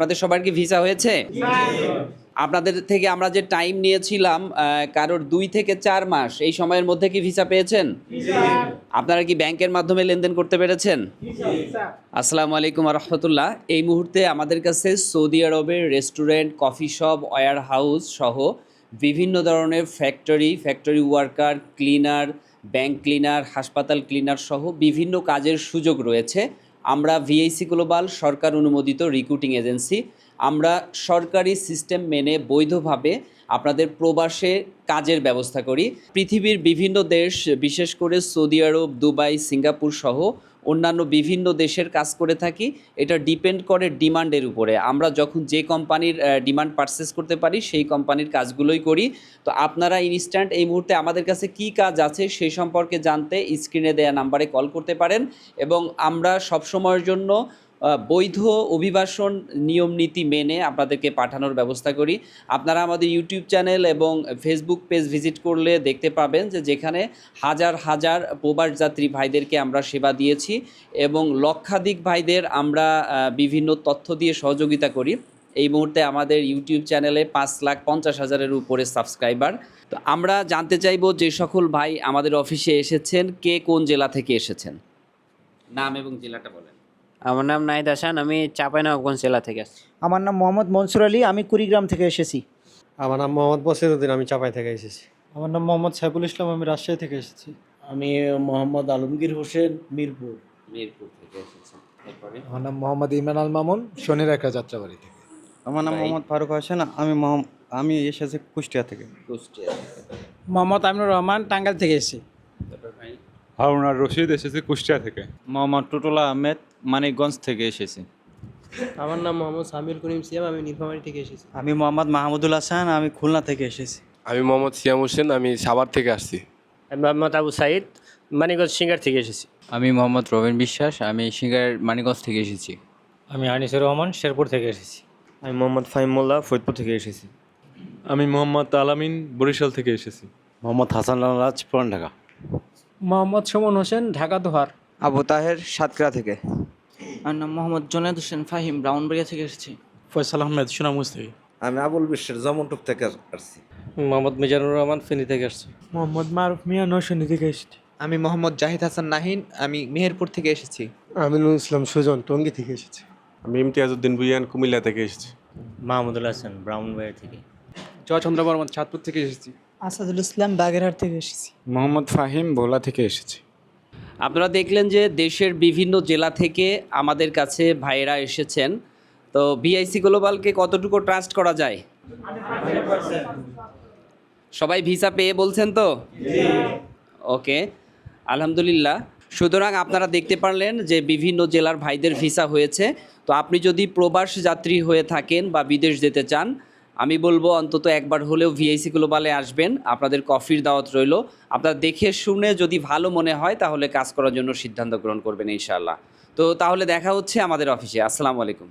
আপনাদের সবার কি ভিসা হয়েছে? আপনাদের থেকে আমরা যে টাইম নিয়েছিলাম কারোর 2 থেকে 4 মাস, এই সময়ের মধ্যে কি ভিসা পেয়েছেন? আপনারা কি ব্যাংকের মাধ্যমে লেনদেন করতে পেরেছেন? আসসালামু আলাইকুম ওয়া রাহমাতুল্লাহ। এই মুহূর্তে আমাদের কাছে সৌদি আরবের restaurant, coffee shop, warehouse সহ বিভিন্ন ধরনের factory worker, cleaner, bank cleaner, হাসপাতাল ক্লিনার সহ বিভিন্ন কাজের সুযোগ রয়েছে। আমরা ভিআইসি গ্লোবাল সরকার অনুমোদিত রিক্রুটিং এজেন্সি। আমরা সরকারি সিস্টেম মেনে বৈধভাবে আপনাদের প্রবাসে কাজের ব্যবস্থা করি। পৃথিবীর বিভিন্ন দেশ, বিশেষ করে সৌদি আরব, দুবাই, সিঙ্গাপুর সহ অন্যান্য বিভিন্ন দেশের কাজ করে থাকি। এটা ডিপেন্ড করে ডিমান্ডের উপরে। আমরা যখন যে কোম্পানির ডিমান্ড পারচেস করতে পারি সেই কোম্পানির কাজগুলোই করি। তো আপনারা ইনস্ট্যান্ট এই মুহূর্তে আমাদের কাছে কি কাজ আছে সেই সম্পর্কে জানতে স্ক্রিনে দেওয়া নাম্বারে কল করতে পারেন এবং আমরা সবসময়ের জন্য বৈধ অভিবাসন নিয়ম নীতি মেনে আপনাদেরকে পাঠানোর ব্যবস্থা করি। আপনারা আমাদের ইউটিউব চ্যানেল এবং ফেসবুক পেজ ভিজিট করলে দেখতে পাবেন যে যেখানে হাজার হাজার প্রবাস যাত্রী ভাইদেরকে আমরা সেবা দিয়েছি এবং লক্ষাধিক ভাইদের আমরা বিভিন্ন তথ্য দিয়ে সহযোগিতা করি। এই মুহূর্তে আমাদের ইউটিউব চ্যানেলে 5,50,000-এর উপরে সাবস্ক্রাইবার। তো আমরা জানতে চাইব যে সকল ভাই আমাদের অফিসে এসেছেন, কে কোন জেলা থেকে এসেছেন, নাম এবং জেলাটা বলেন। আমার নাম নাহিদ হাসান, আমি চাঁপাইনবাবগঞ্জ জেলা থেকে আসছি। আমার নাম মোহাম্মদ মনসুর আলী, আমি কুড়িগ্রাম থেকে এসেছি। আমার নাম মোহাম্মদ বসিরউদ্দিন, আমি চাপাই থেকে এসেছি। আমার নাম মোহাম্মদ সাইফুল ইসলাম, আমি রাজশাহী থেকে এসেছি। আমি মোহাম্মদ আলমগীর হোসেন, মিরপুর থেকে এসেছেন। এরপরে আমার নাম মোহাম্মদ ইমরান আল মামুন, শনির একটা যাত্রাবাড়ি থেকে। আমার নাম মোহাম্মদ ফারুক হোসেন, আমি এসেছি কুষ্টিয়া থেকে। কুষ্টিয়া। মোহাম্মদ আমিনুর রহমান, টাঙ্গাইল থেকে এসেছি। হারুন আর রশিদ এসেছে কুষ্টিয়া থেকে। মোহাম্মদ টুটুলা আহমেদ, মানিকগঞ্জ থেকে এসেছি। আমার নাম মোহাম্মদ সামির করিম সিয়াম, আমি নীলফামারী থেকে এসেছি। আমি মোহাম্মদ মাহমুদুল হাসান, আমি খুলনা থেকে এসেছি। আমি মোহাম্মদ সিয়াম হোসেন, আমি সাভার থেকে আসছি। আমি মোহাম্মদ আবু সাইদ, মানিকগঞ্জ সিঙ্গার থেকে এসেছি। আমি মোহাম্মদ রবিন বিশ্বাস, আমি সিঙ্গার মানিকগঞ্জ থেকে এসেছি। আমি আনিসুর রহমান, শেরপুর থেকে এসেছি। আমি মোহাম্মদ ফাহিমুল্লাহ, ফরিদপুর থেকে এসেছি। আমি মোহাম্মদ আলামিন, বরিশাল থেকে এসেছি। মোহাম্মদ হাসান রাজ, পুরান ঢাকা। মোহাম্মদ সুমন হোসেন, ঢাকা দোহার। আবু তাহের, সাতক্ষীরা থেকে। আমার নাম মোহাম্মদ জুনায়েদ হোসেন ফাহিম, ব্রাউনবাড়িয়া থেকে এসেছি। ফয়সাল আহমেদ, সুনামগঞ্জ থেকে। আমি আবুল বিশ্বের জমন্টুক থেকে আসছি। মোহাম্মদ মিজানুর রহমান, ফেনী থেকে আসছি। মোহাম্মদ মারুফ মিয়া, নরসিংদী থেকে এসেছি। আমি মোহাম্মদ জাহিদ হাসান নাহিন, আমি মেহেরপুর থেকে এসেছি। আমিনুল ইসলাম সুজন, টঙ্গী থেকে এসেছি। আমি ইমতিয়াজউদ্দিন বুইয়ান, কুমিল্লা থেকে এসেছি। মাহমুদুল হাসান, ব্রাউনবাড়িয়া থেকে। জয়চন্দ্র বর্মন, চাঁদপুর থেকে এসেছি। আসাদুল ইসলাম, বাগেরহাট থেকে এসেছি। মোহাম্মদ ফাহিম, ভোলা থেকে এসেছি। আপনারা দেখলেন যে দেশের বিভিন্ন জেলা থেকে আমাদের কাছে ভাইয়েরা এসেছেন। তো ভিআইসি গ্লোবালকে কতটুকু ট্রাস্ট করা যায়? সবাই ভিসা পেয়ে বলছেন তো? ওকে, আলহামদুলিল্লাহ। সুতরাং আপনারা দেখতে পারলেন যে বিভিন্ন জেলার ভাইদের ভিসা হয়েছে। তো আপনি যদি প্রবাস যাত্রী হয়ে থাকেন বা বিদেশ যেতে চান, আমি বলবো অন্তত একবার হলেও ভিআইসি গ্লোবালে আসবেন। আপনাদের কফির দাওয়াত রইল। আপনারা দেখে শুনে যদি ভালো মনে হয় তাহলে কাজ করার জন্য সিদ্ধান্ত গ্রহণ করবেন ইনশাআল্লাহ। তো তাহলে দেখা হচ্ছে আমাদের অফিসে। আসসালামু আলাইকুম।